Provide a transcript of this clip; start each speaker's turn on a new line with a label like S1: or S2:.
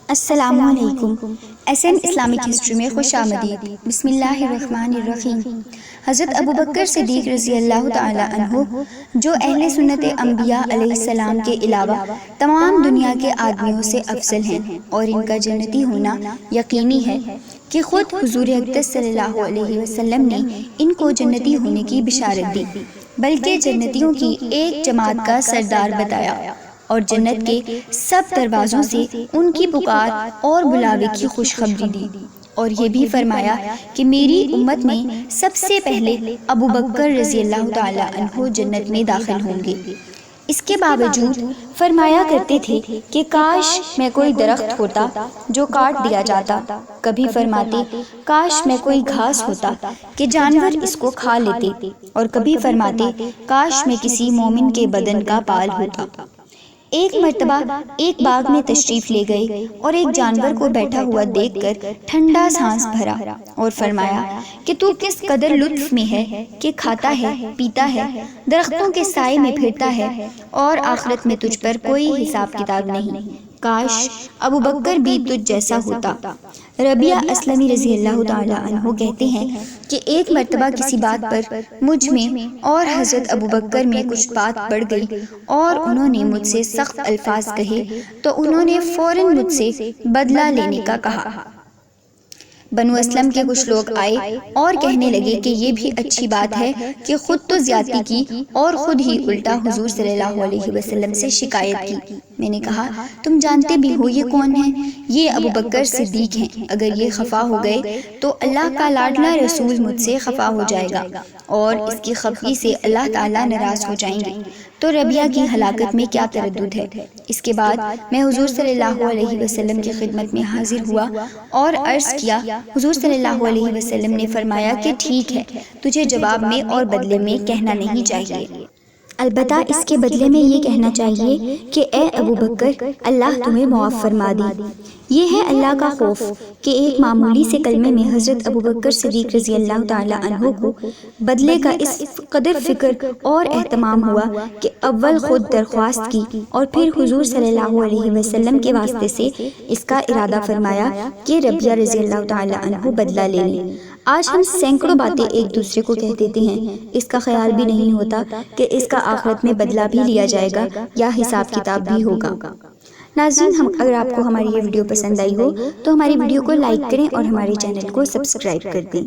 S1: السلام علیکم۔ SN Islamic history میں خوش آمدید۔ بسم اللہ الرحمن الرحیم۔ حضرت ابوبکر صدیق رضی اللہ تعالی عنہ جو اہل سنت انبیاء علیہ السلام کے علاوہ تمام دنیا کے آدمیوں سے افضل ہیں، اور ان کا جنتی ہونا یقینی ہے کہ خود حضور اقدس صلی اللہ علیہ وسلم نے ان کو جنتی ہونے کی بشارت دی، بلکہ جنتیوں کی ایک جماعت کا سردار بتایا اور جنت کے سب دروازوں سے ان کی پکار اور بلاوے کی خوشخبری دی، اور یہ بھی فرمایا کہ میری امت میں سب سے پہلے ابوبکر رضی اللہ تعالی عنہ جنت میں داخل ہوں گے۔ اس کے باوجود فرمایا کرتے تھے کہ کاش میں کوئی درخت ہوتا جو کاٹ دیا جاتا، کبھی فرماتے کاش میں کوئی گھاس ہوتا کہ جانور اس کو کھا لیتے، اور کبھی فرماتے کاش میں کسی مومن کے بدن کا بال ہوتا۔ ایک مرتبہ ایک باغ میں تشریف لے گئے اور ایک جانور کو بیٹھا ہوا دیکھ کر ٹھنڈا سانس بھرا اور فرمایا کہ تو کس قدر لطف میں ہے کہ کھاتا ہے، پیتا ہے، درختوں کے سائے میں پھرتا ہے، اور آخرت میں تجھ پر کوئی حساب کتاب نہیں۔ کاش ابوبکر بھی تجھ جیسا ہوتا۔ ربیعہ اسلمی رضی اللہ تعالی عنہ کہتے ہیں کہ ایک مرتبہ کسی بات پر مجھ میں اور حضرت ابوبکر میں کچھ بات بڑھ گئی اور انہوں نے مجھ سے سخت الفاظ کہے، تو انہوں نے فوراً مجھ سے بدلہ لینے کا کہا۔ بنو اسلم کے کچھ لوگ آئے اور کہنے لگے کہ یہ بھی اچھی بات ہے کہ خود تو زیادتی کی اور خود ہی الٹا حضور صلی اللہ علیہ وسلم سے شکایت کی۔ میں نے کہا تم جانتے بھی ہو یہ کون ہیں؟ یہ ابوبکر صدیق ہیں۔ اگر یہ خفا ہو گئے تو اللہ کا لاڈلا رسول مجھ سے خفا ہو جائے گا، اور اس کی خفگی سے اللہ تعالیٰ ناراض ہو جائیں گے، تو ربیعہ کی ہلاکت میں کیا تردد ہے؟ اس کے بعد میں حضور صلی اللہ علیہ وسلم کی خدمت میں حاضر ہوا اور عرض کیا۔ حضور صلی اللہ علیہ وسلم نے فرمایا کہ ٹھیک ہے، تجھے جواب میں اور بدلے میں کہنا نہیں چاہیے، البتہ اس کے بدلے میں یہ کہنا چاہیے کہ اے ابوبکر، اللہ تمہیں معاف فرما دی۔ یہ ہے اللہ کا خوف کہ ایک معمولی سے کلمے میں حضرت ابوبکر صدیق رضی اللہ تعالی عنہ کو بدلے کا اس قدر فکر اور اہتمام ہوا کہ اول خود درخواست کی اور پھر حضور صلی اللہ علیہ وسلم کے واسطے سے اس کا ارادہ فرمایا کہ ربیعہ رضی اللہ تعالی عنہ بدلہ لے لیں۔ آج ہم سینکڑوں باتیں ایک دوسرے کو کہہ دیتے ہیں، اس کا خیال بھی نہیں ہوتا کہ اس کا آخرت میں بدلہ بھی لیا جائے گا یا حساب کتاب بھی ہوگا۔ ناظرین، اگر آپ کو ہماری یہ ویڈیو پسند آئی ہو تو ہماری ویڈیو کو لائک کریں اور ہمارے چینل کو سبسکرائب کر دیں۔